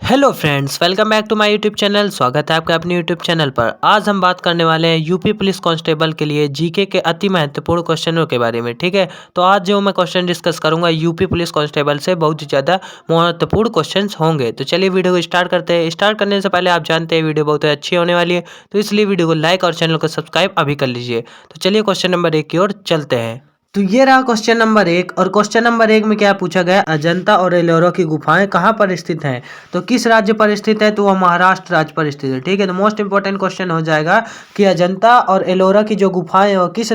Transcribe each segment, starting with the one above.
Hello friends, welcome back to my YouTube channel. स्वागत है आपका अपने यूट्यूब चैनल पर। आज हम बात करने वाले हैं यूपी पुलिस कांस्टेबल के लिए जीके के अति महत्वपूर्ण क्वेश्चनों के बारे में। ठीक है, तो आज जो मैं क्वेश्चन डिस्कस करूंगा यूपी पुलिस कांस्टेबल से बहुत ही ज़्यादा महत्वपूर्ण क्वेश्चंस होंगे। तो चलिए वीडियो को स्टार्ट करते हैं। स्टार्ट करने से पहले आप जानते हैं वीडियो बहुत अच्छी होने वाली है, तो इसलिए वीडियो को लाइक और चैनल को सब्सक्राइब अभी कर लीजिए। तो चलिए क्वेश्चन नंबर 1 की ओर चलते हैं। तो ये रहा क्वेश्चन नंबर 1। और क्वेश्चन नंबर 1 में क्या पूछा गया, अजंता और एलोरा की गुफाएं कहाँ पर स्थित हैं? तो किस राज्य पर स्थित है? तो वह महाराष्ट्र राज्य पर स्थित है। ठीक है, तो मोस्ट इंपोर्टेंट क्वेश्चन हो जाएगा कि अजंता और एलोरा की जो गुफाएं हैं वो किस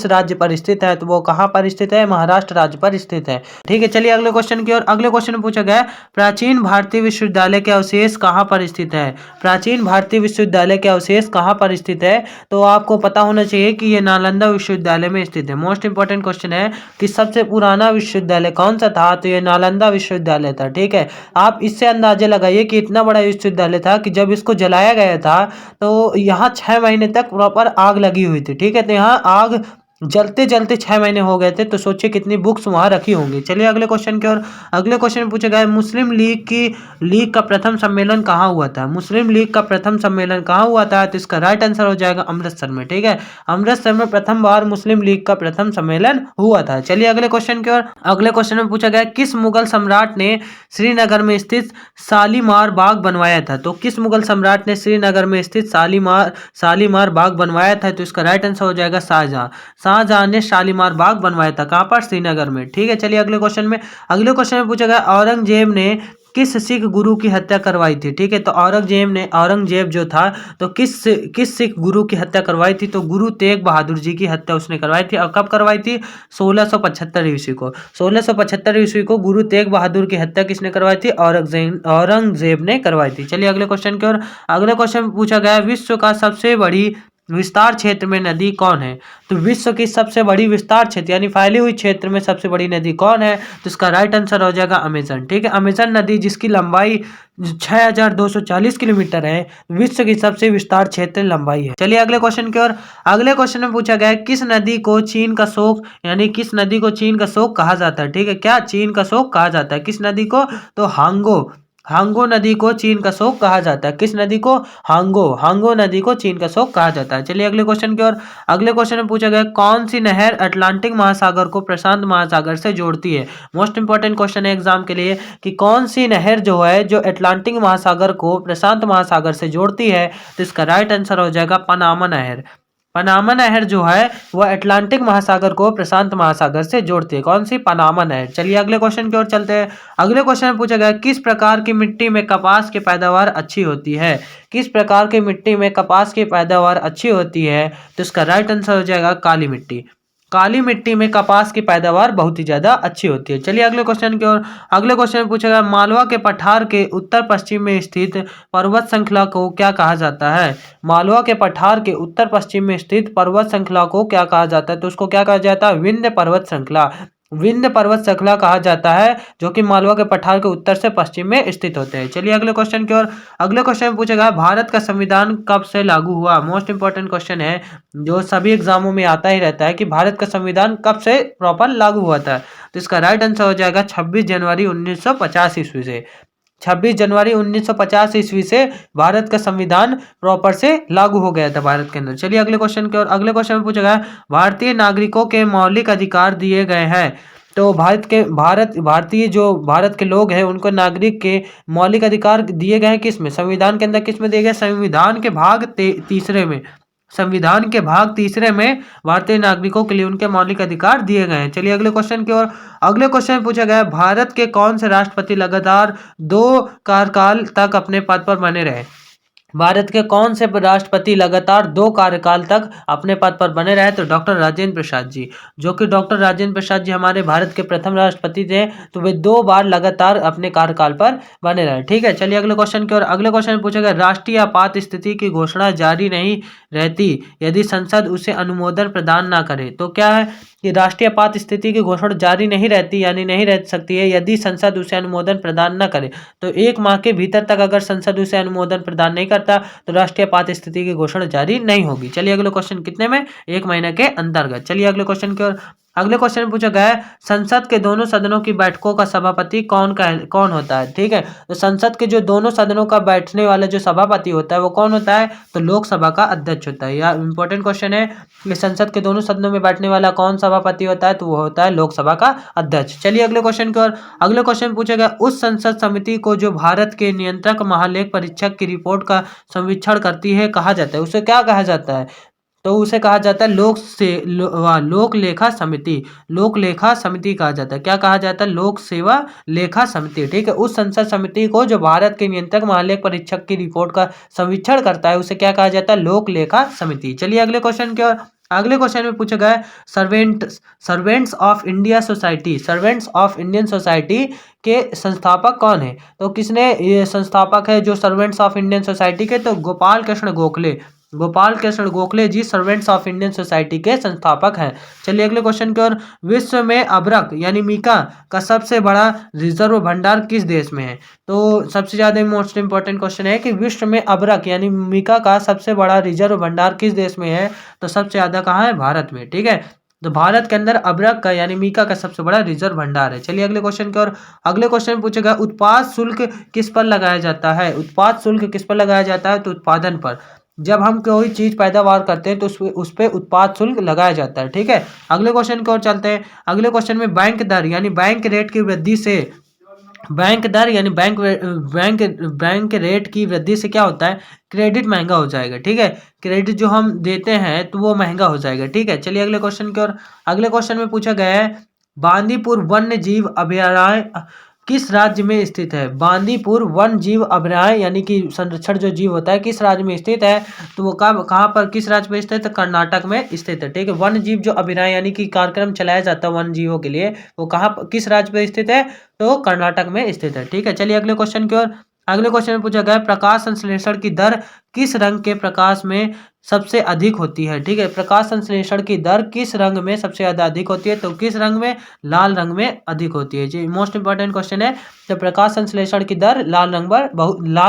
राज्य पर स्थित है? तो वो कहाँ पर स्थित है? महाराष्ट्र राज्य पर स्थित है। ठीक है, चलिए अगले क्वेश्चन की ओर। अगले क्वेश्चन में पूछा गया, प्राचीन भारतीय विश्वविद्यालय के अवशेष कहाँ पर स्थित है? प्राचीन भारतीय विश्वविद्यालय के अवशेष कहाँ पर स्थित है? तो आपको पता होना चाहिए कि ये नालंदा विश्वविद्यालय में स्थित है। मोस्ट इंपॉर्टेंट क्वेश्चन है कि सबसे पुराना विश्वविद्यालय कौन सा था? तो ये नालंदा विश्वविद्यालय था। ठीक है, आप इससे अंदाजे लगाइए कि इतना बड़ा विश्वविद्यालय था कि जब इसको जलाया गया था तो यहाँ 6 महीने तक प्रॉपर आग लगी हुई थी। ठीक है, तो यहाँ आग जलते जलते 6 महीने हो गए थे। तो सोचिए कितनी बुक्स वहां रखी होंगी। चलिए अगले क्वेश्चन की ओर। अगले क्वेश्चन में पूछा गया है, मुस्लिम लीग का प्रथम सम्मेलन कहाँ हुआ था? मुस्लिम लीग का प्रथम सम्मेलन कहाँ हुआ था? तो इसका राइट आंसर हो जाएगा अमृतसर में। ठीक है, अमृतसर में प्रथम बार मुस्लिम लीग का प्रथम सम्मेलन हुआ था। चलिए अगले क्वेश्चन की ओर। अगले क्वेश्चन में पूछा गया, किस मुगल सम्राट ने श्रीनगर में स्थित शालीमार बाग बनवाया था? तो किस मुगल सम्राट ने श्रीनगर में स्थित शालीमार बाग बनवाया था? तो इसका राइट आंसर हो जाएगा शाहजहां। शाहजहां ने शालीमार बाग बनवाया था। कहां पर? श्रीनगर में। ठीक है, चलिए अगले क्वेश्चन में। अगले क्वेश्चन में पूछा गया, औरंगजेब ने किस सिख गुरु की हत्या करवाई थी? ठीक है, तो औरंगजेब जो था तो किस सिख गुरु की हत्या करवाई थी? तो गुरु तेग बहादुर जी की हत्या उसने करवाई थी। और कब करवाई थी? 1675 ईस्वी को। 1675 ईस्वी को गुरु तेग बहादुर की हत्या किसने करवाई थी? औरंगजेब ने करवाई थी। चलिए अगले क्वेश्चन की ओर। अगले क्वेश्चन में पूछा गया, विश्व का सबसे बड़ी विस्तार क्षेत्र में नदी कौन है? तो विश्व की सबसे बड़ी विस्तार क्षेत्र यानी फैली हुई क्षेत्र में सबसे बड़ी नदी कौन है? तो इसका राइट आंसर हो जाएगा अमेजन। ठीक है, अमेजन नदी जिसकी लंबाई 6240 किलोमीटर है, विश्व की सबसे विस्तार क्षेत्र लंबाई है। चलिए अगले क्वेश्चन की ओर। अगले क्वेश्चन में पूछा गया है, किस नदी को चीन का शोक यानी किस नदी को चीन का शोक कहा जाता है? ठीक है, क्या चीन का शोक कहा जाता है? किस नदी को? तो हांगो नदी को चीन का शोक कहा जाता है। किस नदी को? हांगो नदी को चीन का शोक कहा जाता है। चलिए अगले क्वेश्चन की ओर। अगले क्वेश्चन में पूछा गया, कौन सी नहर अटलांटिक महासागर को प्रशांत महासागर से जोड़ती है? मोस्ट इंपॉर्टेंट क्वेश्चन है एग्जाम के लिए कि कौन सी नहर जो है जो अटलांटिक महासागर को प्रशांत महासागर से जोड़ती है? तो इसका राइट आंसर हो जाएगा पनामा नहर। पनामा नहर जो है वह अटलांटिक महासागर को प्रशांत महासागर से जोड़ती है। कौन सी? पनामा नहर। चलिए अगले क्वेश्चन की ओर चलते हैं। अगले क्वेश्चन में पूछा गया, किस प्रकार की मिट्टी में कपास की पैदावार अच्छी होती है? किस प्रकार की मिट्टी में कपास की पैदावार अच्छी होती है? तो इसका राइट आंसर हो जाएगा काली मिट्टी। काली मिट्टी में कपास की पैदावार बहुत ही ज्यादा अच्छी होती है। चलिए अगले क्वेश्चन की ओर। अगले क्वेश्चन में पूछा गया, मालवा के पठार के उत्तर पश्चिम में स्थित पर्वत श्रृंखला को क्या कहा जाता है? मालवा के पठार के उत्तर पश्चिम में स्थित पर्वत श्रृंखला को क्या कहा जाता है? तो उसको क्या कहा जाता है? विंध्य पर्वत श्रृंखला। विंध्य पर्वत श्रृंखला कहा जाता है, जो कि मालवा के पठार के उत्तर से पश्चिम में स्थित होते हैं। चलिए अगले क्वेश्चन की ओर। अगले क्वेश्चन में पूछा गया, भारत का संविधान कब से लागू हुआ? मोस्ट इंपॉर्टेंट क्वेश्चन है जो सभी एग्जामों में आता ही रहता है कि भारत का संविधान कब से प्रॉपर लागू हुआ था? तो इसका राइट आंसर हो जाएगा 26 जनवरी 1950 ईस्वी से। 26 जनवरी 1950 ईस्वी से भारत का संविधान प्रॉपर से लागू हो गया था भारत के अंदर। चलिए अगले क्वेश्चन की ओर। अगले क्वेश्चन में पूछा गया, भारतीय नागरिकों के मौलिक अधिकार दिए गए हैं। तो भारत के लोग हैं उनको नागरिक के मौलिक अधिकार दिए गए हैं किस में? संविधान के अंदर किस में दिए गए? संविधान के भाग तीसरे में। संविधान के भाग तीसरे में भारतीय नागरिकों के लिए उनके मौलिक अधिकार दिए गए हैं। चलिए अगले क्वेश्चन की ओर। अगले क्वेश्चन में पूछा गया, भारत के कौन से राष्ट्रपति लगातार 2 कार्यकाल तक अपने पद पर बने रहे? भारत के कौन से राष्ट्रपति लगातार 2 कार्यकाल तक अपने पद पर बने रहे? तो डॉक्टर राजेंद्र प्रसाद जी, जो कि डॉक्टर राजेंद्र प्रसाद जी हमारे भारत के प्रथम राष्ट्रपति थे। तो वे 2 बार लगातार अपने कार्यकाल पर बने रहे। ठीक है, चलिए अगले क्वेश्चन की ओर। अगले क्वेश्चन में पूछा गया, राष्ट्रीय आपात स्थिति की घोषणा जारी नहीं रहती यदि संसद उसे अनुमोदन प्रदान ना करे। तो क्या है कि राष्ट्रीय आपात स्थिति की घोषणा जारी नहीं रहती यानी नहीं रह सकती है यदि संसद उसे अनुमोदन प्रदान न करे। तो 1 माह के भीतर तक अगर संसद उसे अनुमोदन प्रदान नहीं करता तो राष्ट्रीय आपात स्थिति की घोषणा जारी नहीं होगी। चलिए अगले क्वेश्चन कितने में? 1 महीने के अंतर्गत। चलिए अगले क्वेश्चन की ओर। अगले क्वेश्चन में पूछा गया है संसद के दोनों सदनों की बैठकों का सभापति कौन होता है। ठीक है, तो संसद के जो दोनों सदनों का बैठने वाला जो सभापति होता है वो कौन होता है, तो लोकसभा का अध्यक्ष होता है। यह इंपॉर्टेंट क्वेश्चन है कि संसद के दोनों सदनों में बैठने वाला कौन सभापति होता है, तो वो होता है लोकसभा का अध्यक्ष। चलिए अगले क्वेश्चन की ओर। अगले क्वेश्चन पूछा गया उस संसद समिति को जो भारत के नियंत्रक महालेख परीक्षक की रिपोर्ट का संवीक्षण करती है कहा जाता है, उसे क्या कहा जाता है, तो उसे कहा जाता है लोक लेखा समिति। लोक लेखा समिति कहा जाता है। क्या कहा जाता है, लोक सेवा लेखा समिति। ठीक है, उस संसद समिति को जो भारत के नियंत्रक महालेख परीक्षक की रिपोर्ट का संवीक्षण करता है उसे क्या कहा जाता है, लोक लेखा समिति। चलिए अगले क्वेश्चन की ओर। अगले क्वेश्चन में पूछा गया है servants of India society, servants of Indian society के संस्थापक कौन है, तो किसने ये संस्थापक है जो सर्वेंट्स ऑफ इंडियन सोसाइटी के, तो गोपाल कृष्ण गोखले। गोपाल कृष्ण गोखले जी सर्वेंट्स ऑफ इंडियन सोसाइटी के संस्थापक हैं। चलिए अगले क्वेश्चन की ओर। विश्व में अभ्रक यानी मीका का सबसे बड़ा रिजर्व भंडार किस देश में है, तो सबसे ज्यादा मोस्ट इंपॉर्टेंट क्वेश्चन है कि विश्व में अभ्रक यानी मीका का सबसे बड़ा रिजर्व भंडार किस देश में है, तो सबसे ज्यादा कहाँ है, भारत में। ठीक है, तो भारत के अंदर अभ्रक का यानी मीका का सबसे बड़ा रिजर्व भंडार है। चलिए अगले क्वेश्चन की ओर। अगले क्वेश्चन में पूछेगा उत्पाद शुल्क किस पर लगाया जाता है, उत्पाद शुल्क किस पर लगाया जाता है, तो उत्पादन पर। जब हम कोई चीज पैदावार करते हैं तो उस पे उत्पाद शुल्क लगाया जाता है। ठीक है, अगले क्वेश्चन की ओर चलते हैं। अगले क्वेश्चन में बैंक दर यानी बैंक रेट की वृद्धि से, बैंक दर यानी बैंक रेट की वृद्धि से क्या होता है, क्रेडिट महंगा हो जाएगा। ठीक है, क्रेडिट जो हम देते हैं तो वो महंगा हो जाएगा। ठीक है, चलिए अगले क्वेश्चन की ओर। अगले क्वेश्चन में पूछा गया है बांदीपुर वन्य जीव अभयारण्य किस राज्य में स्थित है। बांदीपुर वन्य जीव अभयारण्य यानी कि संरक्षण जो जीव होता है किस राज्य में स्थित है, तो वो कहाँ पर किस राज्य में स्थित है, कर्नाटक में स्थित है। ठीक है, वन्य जीव जो अभयारण्य यानी कि कार्यक्रम चलाया जाता है वन्य जीवों के लिए वो किस राज्य में स्थित है, तो कर्नाटक में स्थित है। ठीक है, चलिए अगले क्वेश्चन की ओर। अगले क्वेश्चन में पूछा गया प्रकाश संश्लेषण की दर किस रंग के प्रकाश में सबसे अधिक होती है। ठीक है, प्रकाश संश्लेषण की दर किस रंग में सबसे ज्यादा अधिक होती है, तो किस रंग में, लाल रंग में अधिक होती है। जी मोस्ट इंपॉर्टेंट क्वेश्चन है, तो प्रकाश संश्लेषण की दर लाल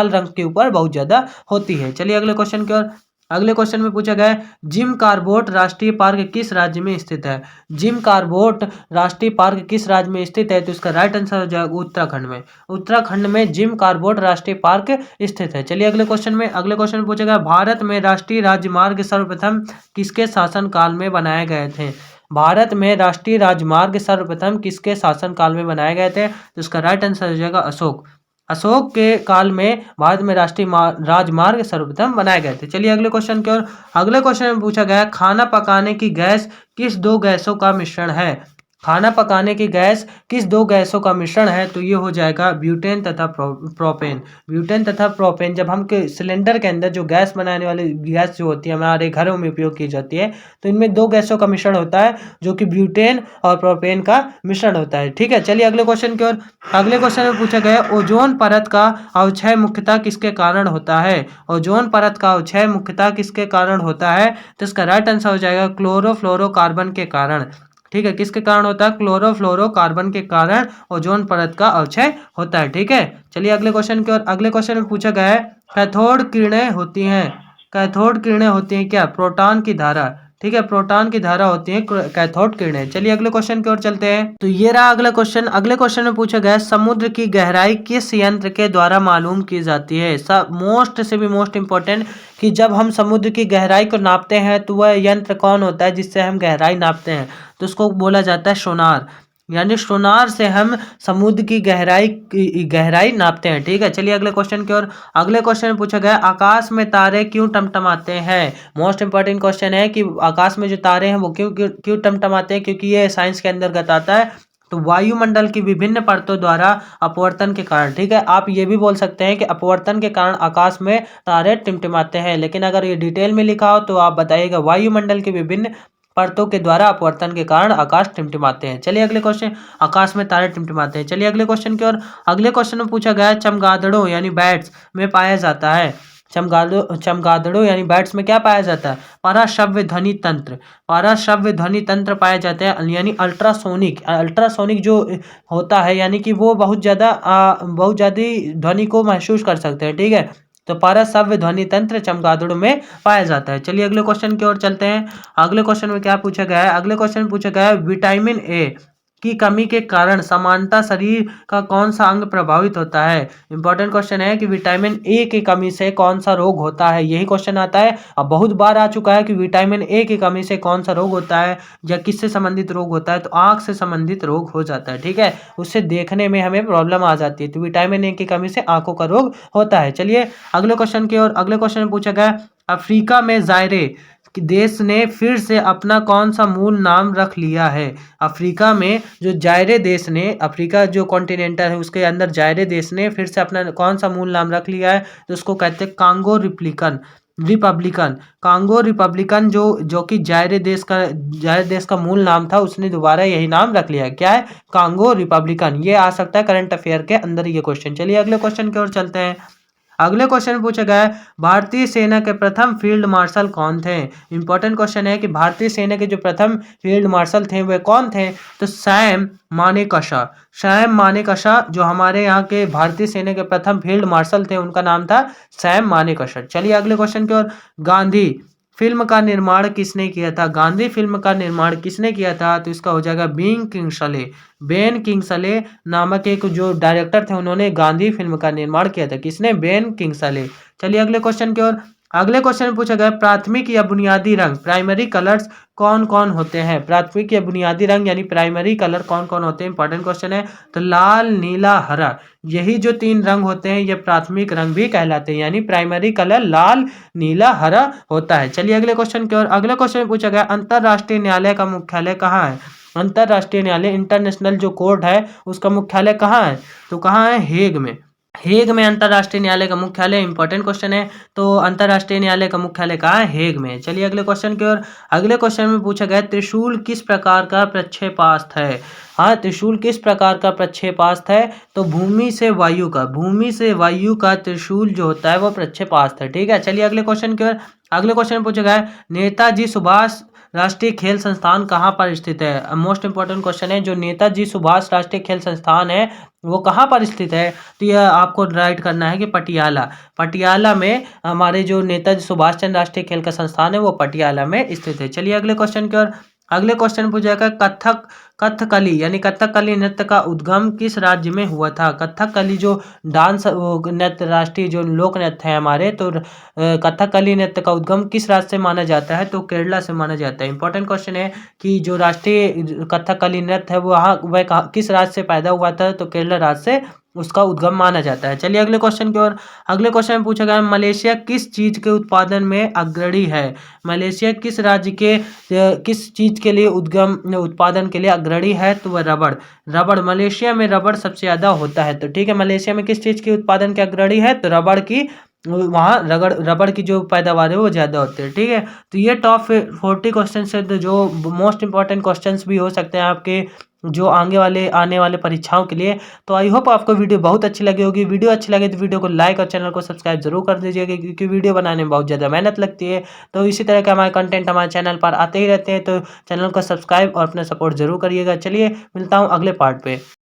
रंग के ऊपर बहुत ज्यादा होती है। चलिए अगले क्वेश्चन की ओर। अगले क्वेश्चन में पूछा गया है जिम कार्बोट राष्ट्रीय पार्क किस राज्य में स्थित है। जिम कार्बोट राष्ट्रीय पार्क किस राज्य में स्थित है, तो इसका राइट आंसर हो जाएगा उत्तराखंड में। उत्तराखंड में जिम कार्बोट राष्ट्रीय पार्क स्थित है। चलिए अगले क्वेश्चन में। अगले क्वेश्चन में पूछा गया भारत में राष्ट्रीय राजमार्ग सर्वप्रथम किसके शासन काल में बनाए गए थे। भारत में राष्ट्रीय राजमार्ग सर्वप्रथम किसके शासन काल में बनाए गए थे, तो इसका राइट आंसर हो जाएगा अशोक। अशोक के काल में भारत में राष्ट्रीय राजमार्ग सर्वप्रथम बनाए गए थे। चलिए अगले क्वेश्चन की ओर। अगले क्वेश्चन में पूछा गया खाना पकाने की गैस किस दो गैसों का मिश्रण है। खाना पकाने की गैस किस दो गैसों का मिश्रण है, तो ये हो जाएगा ब्यूटेन तथा प्रोपेन। ब्यूटेन तथा प्रोपेन जब हम सिलेंडर के अंदर जो गैस बनाने वाली गैस जो होती है हमारे घरों में उपयोग की जाती है, तो इनमें दो गैसों का मिश्रण होता है जो कि ब्यूटेन और प्रोपेन का मिश्रण होता है। ठीक है, चलिए अगले क्वेश्चन की ओर। अगले क्वेश्चन में पूछा गया ओजोन परत का अवक्षय मुख्यतः किसके कारण होता है। ओजोन परत का अवक्षय मुख्यतः किसके कारण होता है, तो इसका राइट आंसर हो जाएगा क्लोरोफ्लोरोकार्बन के कारण। ठीक है, किसके कारण होता है, क्लोरोफ्लोरोकार्बन के कारण ओजोन परत का अवक्षय होता है। ठीक है, चलिए अगले क्वेश्चन की ओर। अगले क्वेश्चन में पूछा गया है कैथोड किरणें होती हैं, कैथोड किरणें होती हैं क्या, प्रोटॉन की धारा। ठीक है, प्रोटॉन की धारा होती है कैथोड किरणें। चलिए अगले क्वेश्चन की ओर चलते हैं। तो ये रहा अगला क्वेश्चन। अगले क्वेश्चन में पूछा गया समुद्र की गहराई किस यंत्र के द्वारा मालूम की जाती है। सब मोस्ट से भी मोस्ट इंपॉर्टेंट कि जब हम समुद्र की गहराई को नापते हैं तो वह यंत्र कौन होता है जिससे हम गहराई नापते हैं, तो उसको बोला जाता है सोनार। यानी सोनार से हम समुद्र की गहराई नापते हैं। ठीक है, चलिए अगले क्वेश्चन की ओर। अगले क्वेश्चन में पूछा गया आकाश में तारे क्यों टमटमाते हैं। मोस्ट इंपॉर्टेंट क्वेश्चन है कि आकाश में जो तारे हैं वो क्यों टमटमाते हैं, क्योंकि ये साइंस के अंतर्गत आता है। तो वायुमंडल की विभिन्न परतों द्वारा अपवर्तन के कारण। ठीक है, आप ये भी बोल सकते हैं कि अपवर्तन के कारण आकाश में तारे टिमटिमाते हैं, लेकिन अगर ये डिटेल में लिखा हो तो आप बताइएगा वायुमंडल के विभिन्न परतों के द्वारा अपवर्तन के कारण आकाश टिमटिमाते हैं। चलिए अगले क्वेश्चन, आकाश में तारे टिमटिमाते हैं। चलिए अगले क्वेश्चन की ओर। अगले क्वेश्चन में पूछा गया चमगादड़ों यानी बैट्स में पाया जाता है। चमगादड़ों यानी बैट्स में क्या पाया जाता है, पराश्रव्य ध्वनि तंत्र। पराश्रव्य ध्वनि तंत्र पाए जाते हैं, यानी अल्ट्रासोनिक जो होता है, यानी कि वो बहुत ज़्यादा ध्वनि को महसूस कर सकते हैं। ठीक है, तो पर सव्य ध्वनि तंत्र चमगादड़ों में पाया जाता है। चलिए अगले क्वेश्चन की ओर चलते हैं। अगले क्वेश्चन में क्या पूछा गया है? अगले क्वेश्चन में पूछा गया है विटामिन ए की कमी के कारण सामान्यतः शरीर का कौन सा अंग प्रभावित होता है? इंपॉर्टेंट क्वेश्चन है कि विटामिन ए की कमी से कौन सा रोग होता है, यही क्वेश्चन आता है। अब बहुत बार आ चुका है कि विटामिन ए की कमी से कौन सा रोग होता है या किससे संबंधित रोग होता है, तो आंख से संबंधित रोग हो जाता है। ठीक है, उससे देखने में हमें प्रॉब्लम आ जाती है, तो विटामिन ए की कमी से आंखों का रोग होता है। चलिए अगले क्वेश्चन की ओर। अगले क्वेश्चन में पूछा गया अफ्रीका में जायरे कि देश ने फिर से अपना कौन सा मूल नाम रख लिया है? अफ्रीका में जो जायरे देश ने, अफ्रीका जो कॉन्टिनेंटल है उसके अंदर जायरे देश ने फिर से अपना कौन सा मूल नाम रख लिया है? तो उसको कहते हैं कांगो रिपब्लिकन। कांगो रिपब्लिकन जो कि जायरे देश का मूल नाम था, उसने दोबारा यही नाम रख लिया है। क्या है? Congo Republican. ये आ सकता है करंट अफेयर के अंदर ये क्वेश्चन। चलिए अगले क्वेश्चन की ओर चलते हैं। अगले क्वेश्चन में पूछा गया है भारतीय सेना के प्रथम फील्ड मार्शल कौन थे? इंपॉर्टेंट क्वेश्चन है कि भारतीय सेना के जो प्रथम फील्ड मार्शल थे वे कौन थे? तो सैम मानेकशॉ जो हमारे यहाँ के भारतीय सेना के प्रथम फील्ड मार्शल थे, उनका नाम था सैम मानेकशॉ। चलिए अगले क्वेश्चन की ओर। गांधी फिल्म का निर्माण किसने किया था? गांधी फिल्म का निर्माण किसने किया था? तो इसका हो जाएगा बेन किंग्सले नामक एक जो डायरेक्टर थे, उन्होंने गांधी फिल्म का निर्माण किया था। किसने? Ben Kingsley. चलिए अगले क्वेश्चन की ओर। अगले क्वेश्चन में पूछा गया प्राथमिक या बुनियादी रंग प्राइमरी कलर्स कौन कौन होते हैं? प्राथमिक या बुनियादी रंग यानी प्राइमरी कलर कौन कौन होते हैं? इंपॉर्टेंट क्वेश्चन है। तो लाल, नीला, हरा, यही जो 3 रंग होते हैं ये प्राथमिक रंग भी कहलाते हैं, यानी प्राइमरी कलर लाल, नीला, हरा होता है। चलिए अगले क्वेश्चन की ओर। अगले क्वेश्चन में पूछा गया अंतरराष्ट्रीय न्यायालय का मुख्यालय कहाँ है? अंतरराष्ट्रीय न्यायालय इंटरनेशनल जो कोर्ट है उसका मुख्यालय कहाँ है? तो कहाँ है? हेग में अंतरराष्ट्रीय न्यायालय का मुख्यालय। इंपॉर्टेंट क्वेश्चन है। तो अंतरराष्ट्रीय न्यायालय का मुख्यालय कहाँ है? हेग में। चलिए अगले क्वेश्चन की ओर। अगले क्वेश्चन में पूछा गया त्रिशूल किस प्रकार का प्रक्षेपास्त्र है? हाँ, त्रिशूल किस प्रकार का प्रक्षेपास्त्र है? तो भूमि से वायु का त्रिशूल जो होता है वो प्रक्षेपास्त्र है। ठीक है, चलिए अगले क्वेश्चन की ओर। अगले क्वेश्चन में पूछा गया नेताजी सुभाष राष्ट्रीय खेल संस्थान कहाँ पर स्थित है? मोस्ट इंपॉर्टेंट क्वेश्चन है। जो नेताजी सुभाष राष्ट्रीय खेल संस्थान है वो कहाँ पर स्थित है? तो यह आपको राइट करना है कि पटियाला में हमारे जो नेताजी सुभाष चंद्र राष्ट्रीय खेल का संस्थान है वो पटियाला में स्थित है। चलिए अगले क्वेश्चन की ओर। अगले क्वेश्चन पूछा जाएगा कथकली यानी कथकली नृत्य का उद्गम किस राज्य में हुआ था? कथकली जो डांस नृत्य राष्ट्रीय जो लोक नृत्य है हमारे, तो कथकली नृत्य का उद्गम किस राज्य से माना जाता है? तो केरला से माना जाता है। इंपॉर्टेंट क्वेश्चन है कि जो राष्ट्रीय कथकली नृत्य है वह किस राज्य से पैदा हुआ था? तो केरला राज्य से उसका उद्गम माना जाता है। चलिए अगले क्वेश्चन की ओर। अगले क्वेश्चन में पूछा गया मलेशिया किस चीज के उत्पादन में अग्रणी है? मलेशिया किस राज्य के किस चीज के लिए उत्पादन के लिए अग्रणी है? तो वह रबड़ मलेशिया में रबड़ सबसे ज्यादा होता है। तो ठीक है, मलेशिया में किस चीज के उत्पादन के अग्रणी है? तो रबड़ की, वहाँ रबड़ की जो पैदावार है वो ज़्यादा होती है। ठीक है, तो ये टॉप 40 क्वेश्चन है, तो जो मोस्ट इंपॉर्टेंट क्वेश्चंस भी हो सकते हैं आपके जो आने वाले परीक्षाओं के लिए। तो आई होप आपको वीडियो बहुत अच्छी लगी होगी। वीडियो अच्छी लगे तो वीडियो को लाइक और चैनल को सब्सक्राइब जरूर कर दीजिएगा, क्योंकि वीडियो बनाने में बहुत ज़्यादा मेहनत लगती है। तो इसी तरह का हमारे कंटेंट हमारे चैनल पर आते ही रहते हैं, तो चैनल को सब्सक्राइब और अपना सपोर्ट जरूर करिएगा। चलिए मिलता हूँ अगले पार्ट पे।